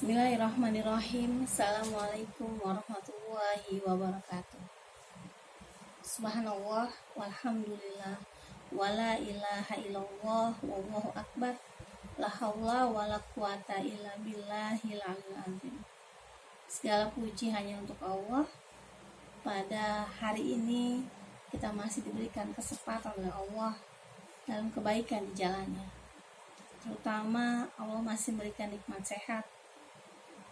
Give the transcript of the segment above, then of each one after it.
Bismillahirrahmanirrahim. Assalamualaikum warahmatullahi wabarakatuh. Subhanallah walhamdulillah wala ilaha illallah wallahu akbar. La haula wala quwata illa billahil aliyil azim. Segala puji hanya untuk Allah. Pada hari ini kita masih diberikan kesempatan oleh Allah dalam kebaikan di jalannya. Terutama Allah masih memberikan nikmat sehat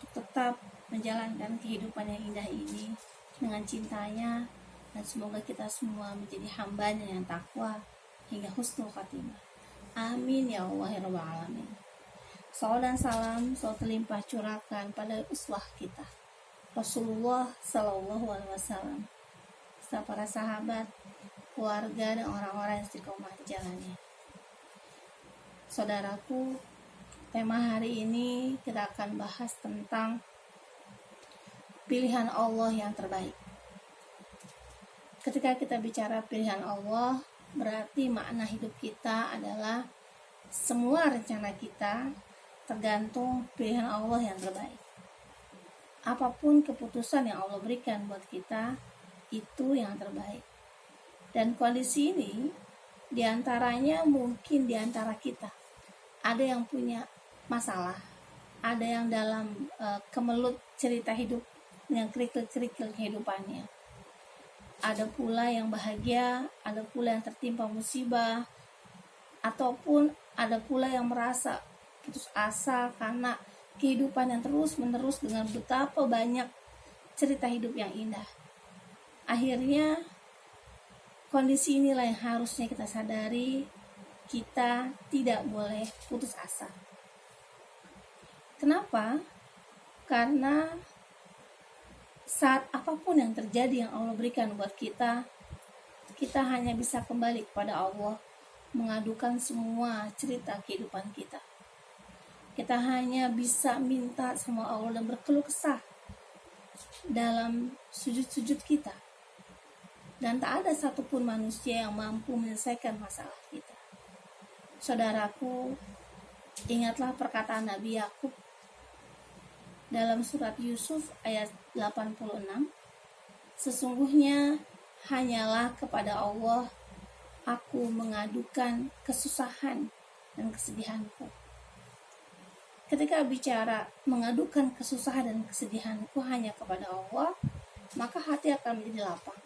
untuk tetap menjalankan kehidupan yang indah ini dengan cintanya, dan semoga kita semua menjadi hambanya yang takwa hingga husnul khatimah. Amin ya Allah ya Rabbal alamin. Salawat dan salam selalu terlimpah curahkan pada uswah kita Rasulullah Sallallahu Alaihi Wasallam, serta para sahabat, keluarga dan orang-orang yang istiqomah di jalannya. Saudaraku, tema hari ini kita akan bahas tentang pilihan Allah yang terbaik. Ketika kita bicara pilihan Allah, berarti makna hidup kita adalah semua rencana kita tergantung pilihan Allah yang terbaik. Apapun keputusan yang Allah berikan buat kita, itu yang terbaik. Dan kondisi ini diantaranya mungkin diantara kita ada yang punya masalah, ada yang dalam kemelut cerita hidup dengan kerikil-kerikil kehidupannya, ada pula yang bahagia, ada pula yang tertimpa musibah, ataupun ada pula yang merasa putus asa karena kehidupan yang terus menerus dengan betapa banyak cerita hidup yang indah. Akhirnya kondisi inilah yang harusnya kita sadari, kita tidak boleh putus asa. Kenapa? Karena saat apapun yang terjadi yang Allah berikan buat kita, kita hanya bisa kembali kepada Allah, mengadukan semua cerita kehidupan kita. Kita hanya bisa minta sama Allah dan berkeluh kesah dalam sujud-sujud kita. Dan tak ada satupun manusia yang mampu menyelesaikan masalah kita. Saudaraku, ingatlah perkataan Nabi Yakub dalam surat Yusuf ayat 86, sesungguhnya hanyalah kepada Allah aku mengadukan kesusahan dan kesedihanku. Ketika bicara mengadukan kesusahan dan kesedihanku hanya kepada Allah, maka hati akan menjadi lapang.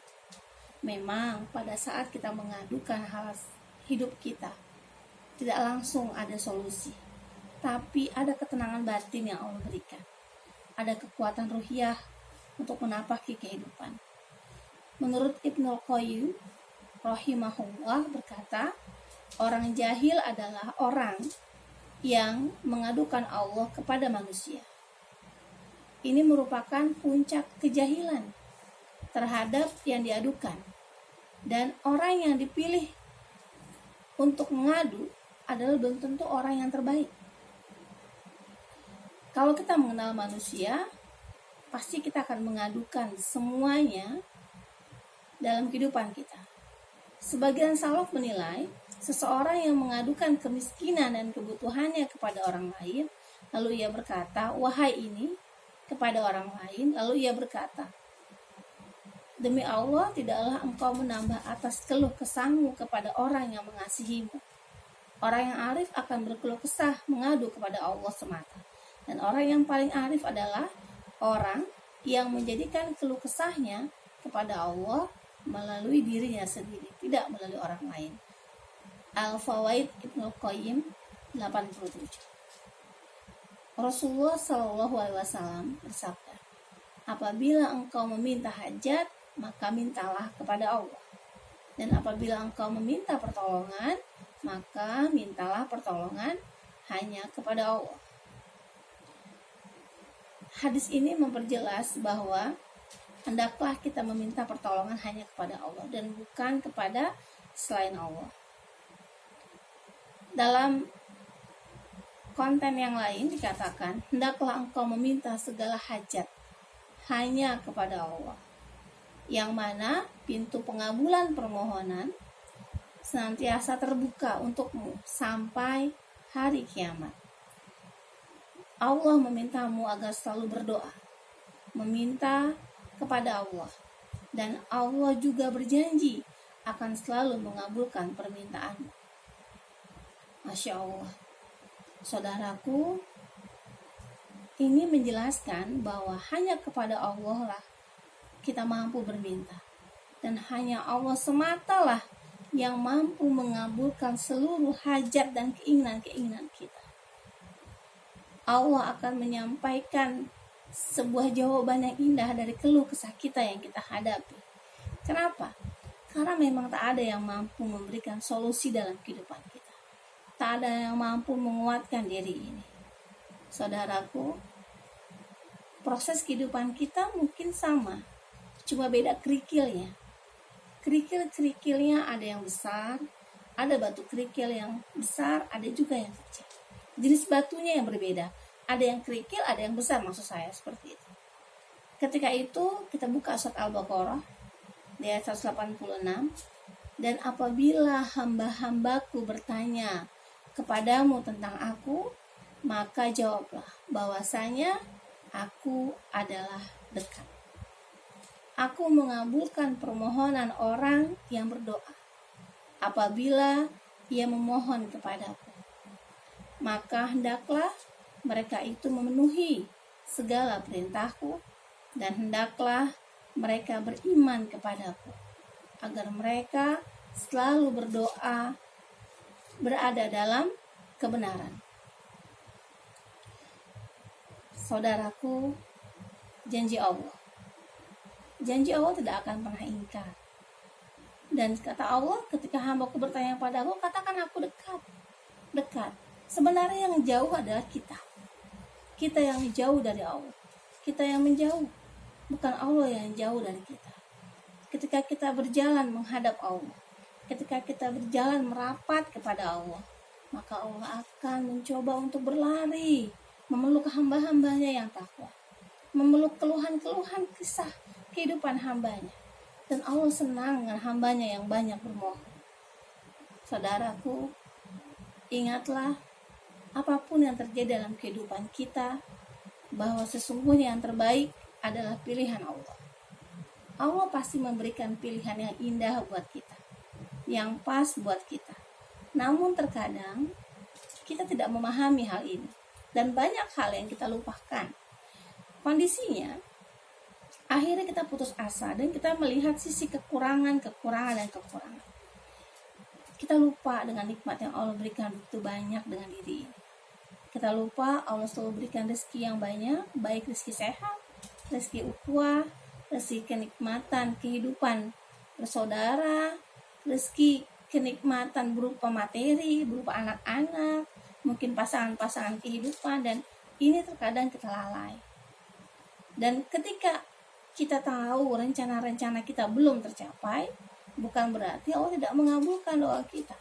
Memang pada saat kita mengadukan hal hidup kita, tidak langsung ada solusi, tapi ada ketenangan batin yang Allah berikan. Ada kekuatan ruhiyah untuk menapaki kehidupan. Menurut Ibnul Qayyim rahimahullah berkata, orang jahil adalah orang yang mengadukan Allah kepada manusia. Ini merupakan puncak kejahilan terhadap yang diadukan. Dan orang yang dipilih untuk mengadu adalah belum tentu orang yang terbaik. Kalau kita mengenal manusia, pasti kita akan mengadukan semuanya dalam kehidupan kita. Sebagian salaf menilai, seseorang yang mengadukan kemiskinan dan kebutuhannya kepada orang lain, lalu ia berkata, wahai ini, kepada orang lain, lalu ia berkata, demi Allah, tidaklah engkau menambah atas keluh kesahmu kepada orang yang mengasihimu. Orang yang arif akan berkeluh kesah mengadu kepada Allah semata. Dan orang yang paling arif adalah orang yang menjadikan keluh kesahnya kepada Allah melalui dirinya sendiri, tidak melalui orang lain. Al-Fawaid Ibnul Qayyim 87. Rasulullah Shallallahu Alaihi Wasallam bersabda, apabila engkau meminta hajat, maka mintalah kepada Allah. Dan apabila engkau meminta pertolongan, maka mintalah pertolongan hanya kepada Allah. Hadis ini memperjelas bahwa hendaklah kita meminta pertolongan hanya kepada Allah dan bukan kepada selain Allah. Dalam konten yang lain dikatakan, hendaklah engkau meminta segala hajat hanya kepada Allah, yang mana pintu pengabulan permohonan senantiasa terbuka untukmu sampai hari kiamat. Allah memintamu agar selalu berdoa, meminta kepada Allah, dan Allah juga berjanji akan selalu mengabulkan permintaanmu. Masya Allah. Saudaraku, ini menjelaskan bahwa hanya kepada Allah lah kita mampu berminta, dan hanya Allah sematalah yang mampu mengabulkan seluruh hajat dan keinginan-keinginan kita. Allah akan menyampaikan sebuah jawaban yang indah dari keluh kesah kita yang kita hadapi. Kenapa? Karena memang tak ada yang mampu memberikan solusi dalam kehidupan kita. Tak ada yang mampu menguatkan diri ini. Saudaraku, proses kehidupan kita mungkin sama, cuma beda kerikilnya. Kerikil-kerikilnya ada yang besar, ada batu kerikil yang besar, ada juga yang kecil. Jenis batunya yang berbeda, ada yang kerikil, ada yang besar, maksud saya seperti itu. Ketika itu kita buka surat Al-Baqarah di ayat 186, dan apabila hamba-hambaku bertanya kepadamu tentang aku, maka jawablah bahwasanya aku adalah dekat. Aku mengabulkan permohonan orang yang berdoa apabila ia memohon kepadaku. Maka hendaklah mereka itu memenuhi segala perintahku, dan hendaklah mereka beriman kepadaku, agar mereka selalu berdoa berada dalam kebenaran. Saudaraku, janji Allah tidak akan pernah ingkar. Dan kata Allah, ketika hambaku bertanya padaku, katakan aku dekat. Sebenarnya yang jauh adalah kita yang jauh dari Allah, kita yang menjauh, bukan Allah yang jauh dari kita. Ketika kita berjalan menghadap Allah, ketika kita berjalan merapat kepada Allah, maka Allah akan mencoba untuk berlari, memeluk hamba-hambanya yang takwa, memeluk keluhan-keluhan kisah kehidupan hambanya. Dan Allah senang dengan hambanya yang banyak bermohon. Saudaraku, ingatlah, apapun yang terjadi dalam kehidupan kita, bahwa sesungguhnya yang terbaik adalah pilihan Allah. Allah pasti memberikan pilihan yang indah buat kita, yang pas buat kita. Namun terkadang kita tidak memahami hal ini, dan banyak hal yang kita lupakan. Kondisinya, akhirnya kita putus asa dan kita melihat sisi kekurangan. Kita lupa dengan nikmat yang Allah berikan begitu banyak dengan diri ini. Kita lupa Allah selalu berikan rezeki yang banyak, baik rezeki sehat, rezeki ukhuwah, rezeki kenikmatan kehidupan bersaudara, rezeki kenikmatan berupa materi, berupa anak-anak, mungkin pasangan-pasangan kehidupan, dan ini terkadang kita lalai. Dan ketika kita tahu rencana-rencana kita belum tercapai, bukan berarti Allah tidak mengabulkan doa kita.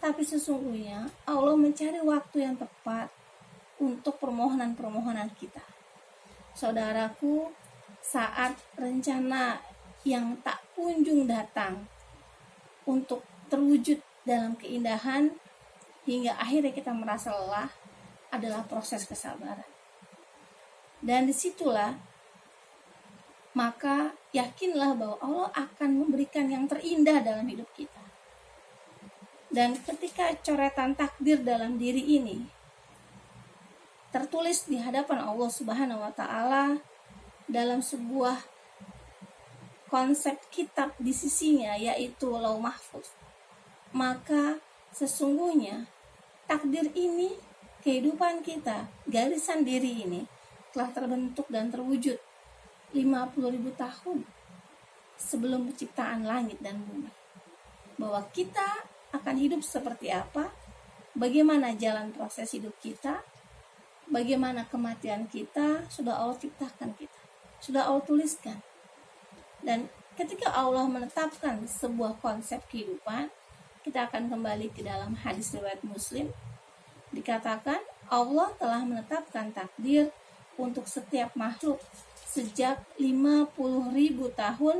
Tapi sesungguhnya Allah mencari waktu yang tepat untuk permohonan-permohonan kita. Saudaraku, saat rencana yang tak kunjung datang untuk terwujud dalam keindahan hingga akhirnya kita merasa lelah, adalah proses kesabaran. Dan disitulah maka yakinlah bahwa Allah akan memberikan yang terindah dalam hidup kita. Dan ketika coretan takdir dalam diri ini tertulis di hadapan Allah Subhanahu wa Ta'ala dalam sebuah konsep kitab di sisinya, yaitu Lauh Mahfuz, maka sesungguhnya takdir ini, kehidupan kita, garisan diri ini telah terbentuk dan terwujud 50.000 tahun sebelum penciptaan langit dan bumi. Bahwa kita akan hidup seperti apa, bagaimana jalan proses hidup kita, bagaimana kematian kita, sudah Allah ciptakan kita, sudah Allah tuliskan. Dan ketika Allah menetapkan sebuah konsep kehidupan, kita akan kembali ke dalam hadis riwayat Muslim, dikatakan Allah telah menetapkan takdir untuk setiap makhluk sejak 50.000 tahun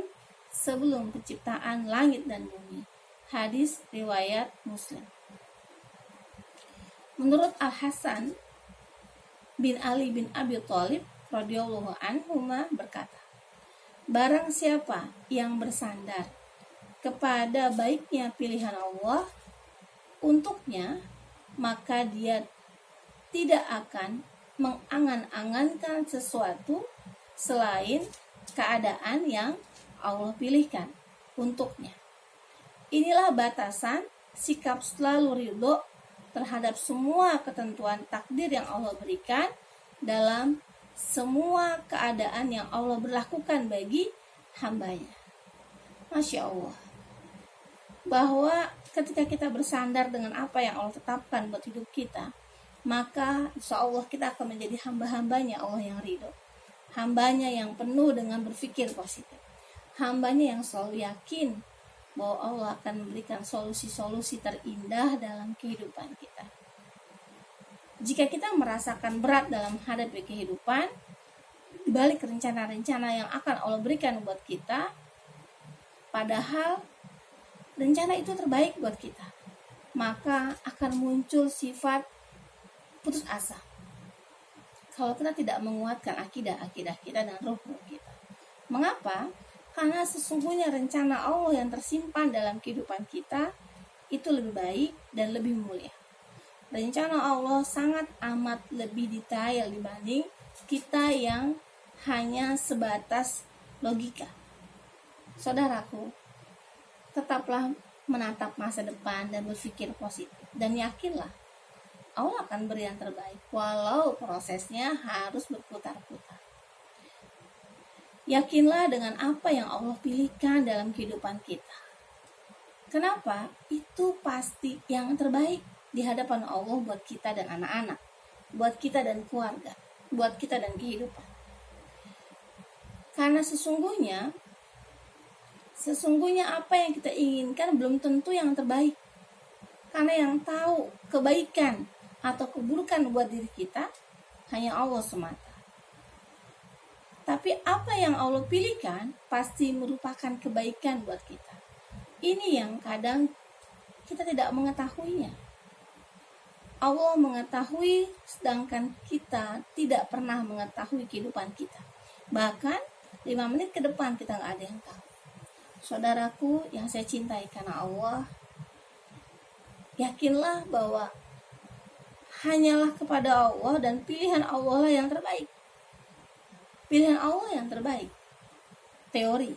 sebelum penciptaan langit dan bumi. Hadis riwayat Muslim. Menurut Al-Hasan bin Ali bin Abi Thalib radhiyallahu anhuma berkata, barang siapa yang bersandar kepada baiknya pilihan Allah untuknya, maka dia tidak akan mengangan-angankan sesuatu selain keadaan yang Allah pilihkan untuknya. Inilah batasan sikap selalu ridho terhadap semua ketentuan takdir yang Allah berikan dalam semua keadaan yang Allah berlakukan bagi hambanya. Masya Allah. Bahwa ketika kita bersandar dengan apa yang Allah tetapkan buat hidup kita, maka insya Allah kita akan menjadi hamba-hambanya Allah yang ridho. Hambanya yang penuh dengan berpikir positif. Hambanya yang selalu yakin bahwa Allah akan memberikan solusi-solusi terindah dalam kehidupan kita. Jika kita merasakan berat dalam menghadapi kehidupan, di balik rencana-rencana yang akan Allah berikan buat kita, padahal rencana itu terbaik buat kita, maka akan muncul sifat putus asa. Kalau kita tidak menguatkan akidah kita dan ruh kita. Mengapa? Karena sesungguhnya rencana Allah yang tersimpan dalam kehidupan kita itu lebih baik dan lebih mulia. Rencana Allah sangat amat lebih detail dibanding kita yang hanya sebatas logika. Saudaraku, tetaplah menatap masa depan dan berpikir positif. Dan yakinlah, Allah akan beri yang terbaik walau prosesnya harus berputar-putar. Yakinlah dengan apa yang Allah pilihkan dalam kehidupan kita. Kenapa? Itu pasti yang terbaik di hadapan Allah buat kita dan anak-anak, buat kita dan keluarga, buat kita dan kehidupan. Karena sesungguhnya apa yang kita inginkan belum tentu yang terbaik. Karena yang tahu kebaikan atau keburukan buat diri kita hanya Allah semata. Tapi apa yang Allah pilihkan pasti merupakan kebaikan buat kita. Ini yang kadang kita tidak mengetahuinya. Allah mengetahui sedangkan kita tidak pernah mengetahui kehidupan kita. Bahkan 5 menit ke depan kita gak ada yang tahu. Saudaraku yang saya cintai karena Allah, yakinlah bahwa hanyalah kepada Allah dan pilihan Allah lah yang terbaik. Pilihan Allah yang terbaik. Teori,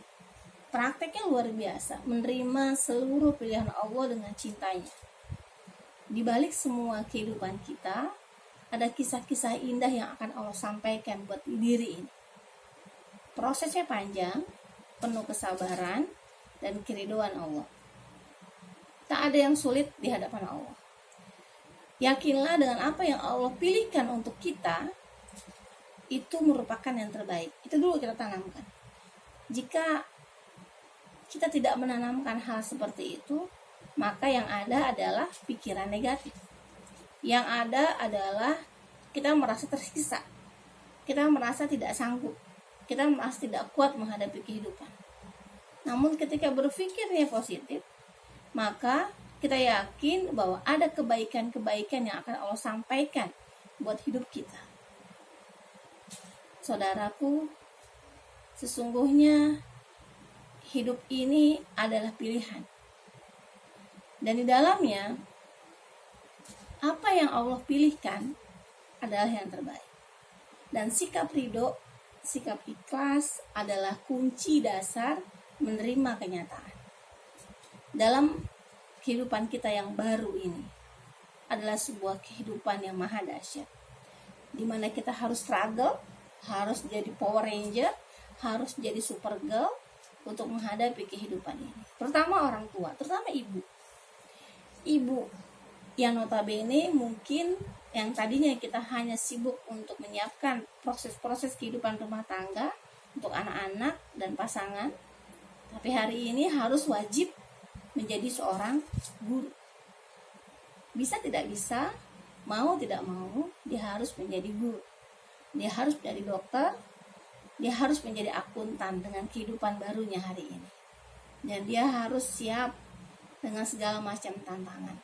prakteknya luar biasa, menerima seluruh pilihan Allah dengan cintanya. Di balik semua kehidupan kita, ada kisah-kisah indah yang akan Allah sampaikan buat diri ini. Prosesnya panjang, penuh kesabaran dan keridhaan Allah. Tak ada yang sulit di hadapan Allah. Yakinlah dengan apa yang Allah pilihkan untuk kita, itu merupakan yang terbaik. Itu dulu kita tanamkan. Jika kita tidak menanamkan hal seperti itu, maka yang ada adalah pikiran negatif. Yang ada adalah kita merasa tersiksa. Kita merasa tidak sanggup. Kita merasa tidak kuat menghadapi kehidupan. Namun ketika berpikirnya positif, maka kita yakin bahwa ada kebaikan-kebaikan yang akan Allah sampaikan buat hidup kita. Saudaraku, sesungguhnya hidup ini adalah pilihan. Dan di dalamnya, apa yang Allah pilihkan adalah yang terbaik. Dan sikap ridho, sikap ikhlas adalah kunci dasar menerima kenyataan. Dalam kehidupan kita yang baru ini adalah sebuah kehidupan yang maha dahsyat, di mana kita harus struggle, harus jadi Power Ranger, harus jadi Super Girl untuk menghadapi kehidupan ini. Terutama orang tua, terutama ibu. Ibu yang notabene mungkin yang tadinya kita hanya sibuk untuk menyiapkan proses-proses kehidupan rumah tangga untuk anak-anak dan pasangan, tapi hari ini harus wajib menjadi seorang guru. Bisa tidak bisa, mau tidak mau, dia harus menjadi guru. Dia harus menjadi dokter, dia harus menjadi akuntan dengan kehidupan barunya hari ini. Dan dia harus siap dengan segala macam tantangan.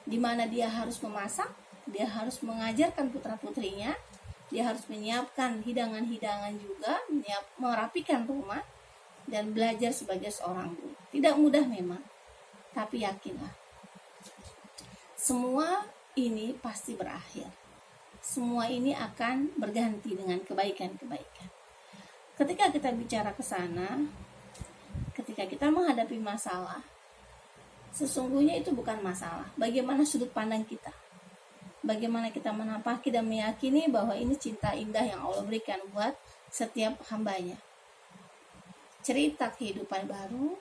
Di mana dia harus memasak, dia harus mengajarkan putra-putrinya, dia harus menyiapkan hidangan-hidangan juga, merapikan rumah, dan belajar sebagai seorang guru. Tidak mudah memang, tapi yakinlah, semua ini pasti berakhir. Semua ini akan berganti dengan kebaikan-kebaikan. Ketika kita bicara ke sana, ketika kita menghadapi masalah, sesungguhnya itu bukan masalah. Bagaimana sudut pandang kita? Bagaimana kita menampaki dan meyakini bahwa ini cinta indah yang Allah berikan buat setiap hambanya. Cerita kehidupan baru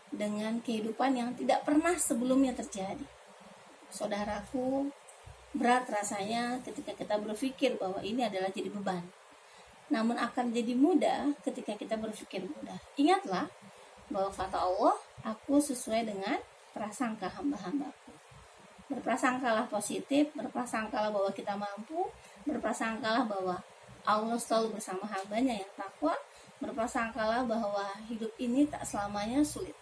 dengan kehidupan yang tidak pernah sebelumnya terjadi. Saudaraku, berat rasanya ketika kita berpikir bahwa ini adalah jadi beban. Namun akan jadi mudah ketika kita berpikir mudah. Ingatlah bahwa kata Allah, aku sesuai dengan prasangka hamba-hambaku. Berprasangkalah positif, berprasangkalah bahwa kita mampu, berprasangkalah bahwa Allah selalu bersama hambanya yang takwa, berprasangkalah bahwa hidup ini tak selamanya sulit.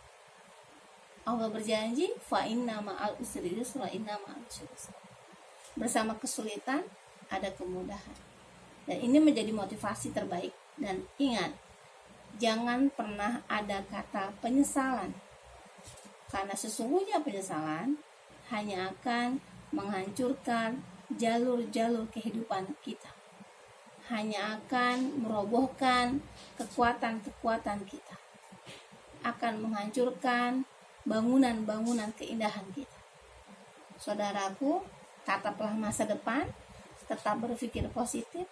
Allah berjanji, fa inna ma'al usri yusra, inna ma'al usri yusra. Bersama kesulitan ada kemudahan. Dan ini menjadi motivasi terbaik. Dan ingat, jangan pernah ada kata penyesalan. Karena sesungguhnya penyesalan hanya akan menghancurkan jalur-jalur kehidupan kita. Hanya akan merobohkan kekuatan-kekuatan kita. Akan menghancurkan bangunan-bangunan keindahan kita. Saudaraku, tataplah masa depan, tetap berpikir positif,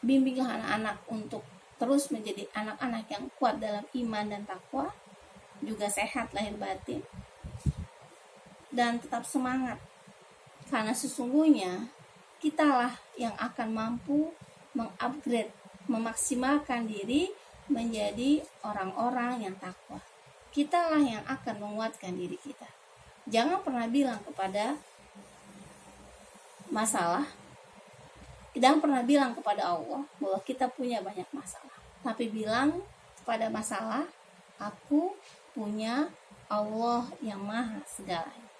bimbinglah anak-anak untuk terus menjadi anak-anak yang kuat dalam iman dan takwa, juga sehat lahir batin, dan tetap semangat, karena sesungguhnya kitalah yang akan mampu mengupgrade, memaksimalkan diri menjadi orang-orang yang takwa. Kitalah yang akan menguatkan diri kita. Jangan pernah bilang kepada masalah, jangan pernah bilang kepada Allah bahwa kita punya banyak masalah, tapi bilang kepada masalah, aku punya Allah yang maha segalanya.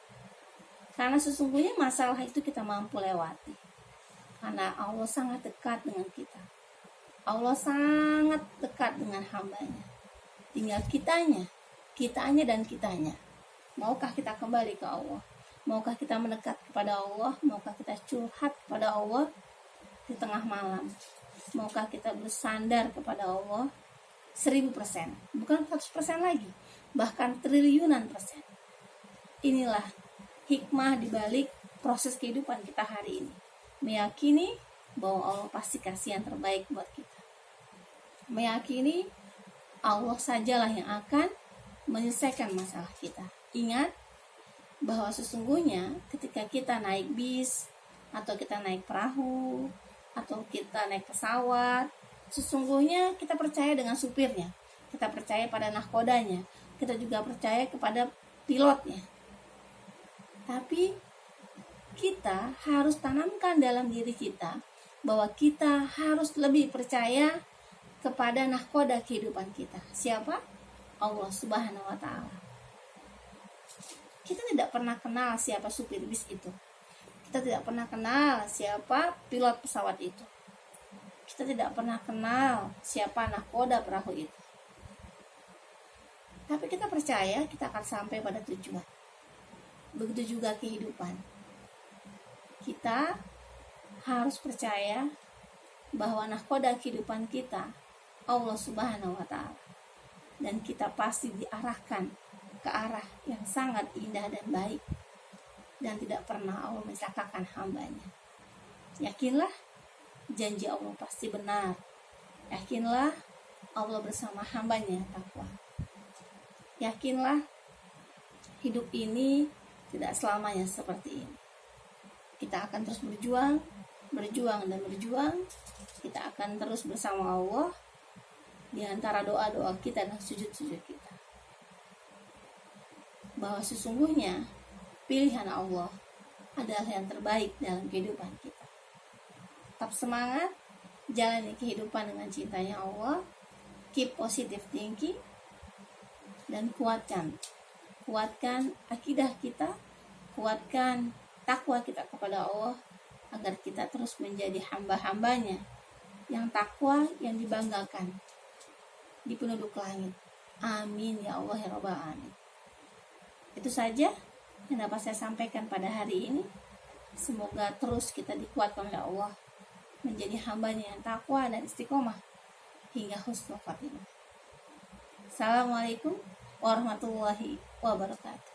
Karena sesungguhnya masalah itu kita mampu lewati. Karena Allah sangat dekat dengan kita. Allah sangat dekat dengan hambanya. Tinggal kitanya dan kitanya. Maukah kita kembali ke Allah? Maukah kita mendekat kepada Allah? Maukah kita curhat kepada Allah di tengah malam? Maukah kita bersandar kepada Allah 1000%? Bukan 100% lagi. Bahkan triliunan persen. Inilah hikmah dibalik proses kehidupan kita hari ini. Meyakini bahwa Allah pasti kasih yang terbaik buat kita. Meyakini Allah sajalah yang akan menyelesaikan masalah kita. Ingat bahwa sesungguhnya ketika kita naik bis, atau kita naik perahu, atau kita naik pesawat, sesungguhnya kita percaya dengan supirnya. Kita percaya pada nahkodanya. Kita juga percaya kepada pilotnya. Tapi kita harus tanamkan dalam diri kita bahwa kita harus lebih percaya kepada nahkoda kehidupan kita. Siapa? Allah Subhanahu wa Ta'ala. Kita tidak pernah kenal siapa supir bis itu. Kita tidak pernah kenal siapa pilot pesawat itu. Kita tidak pernah kenal siapa nahkoda perahu itu. Tapi kita percaya kita akan sampai pada tujuan. Begitu juga kehidupan. Kita harus percaya bahwa nahkoda kehidupan kita Allah Subhanahu wa Ta'ala. Dan kita pasti diarahkan ke arah yang sangat indah dan baik. Dan tidak pernah Allah mencelakakan hambanya. Yakinlah janji Allah pasti benar. Yakinlah Allah bersama hambanya yang takwa. Yakinlah hidup ini tidak selamanya seperti ini. Kita akan terus berjuang dan berjuang. Kita akan terus bersama Allah di antara doa-doa kita dan sujud-sujud kita. Bahwa sesungguhnya pilihan Allah adalah yang terbaik dalam kehidupan kita. Tetap semangat, jalani kehidupan dengan cintanya Allah, keep positive thinking, dan kuatkan akidah kita, kuatkan takwa kita kepada Allah, agar kita terus menjadi hamba-hambanya yang takwa, yang dibanggakan di penduduk langit. Amin ya Allah ya Rabbal Alamin. Itu saja yang dapat saya sampaikan pada hari ini. Semoga terus kita dikuatkan oleh Allah menjadi hambanya yang takwa dan istiqomah hingga husnul khatimah. Assalamualaikum warahmatullahi wabarakatuh.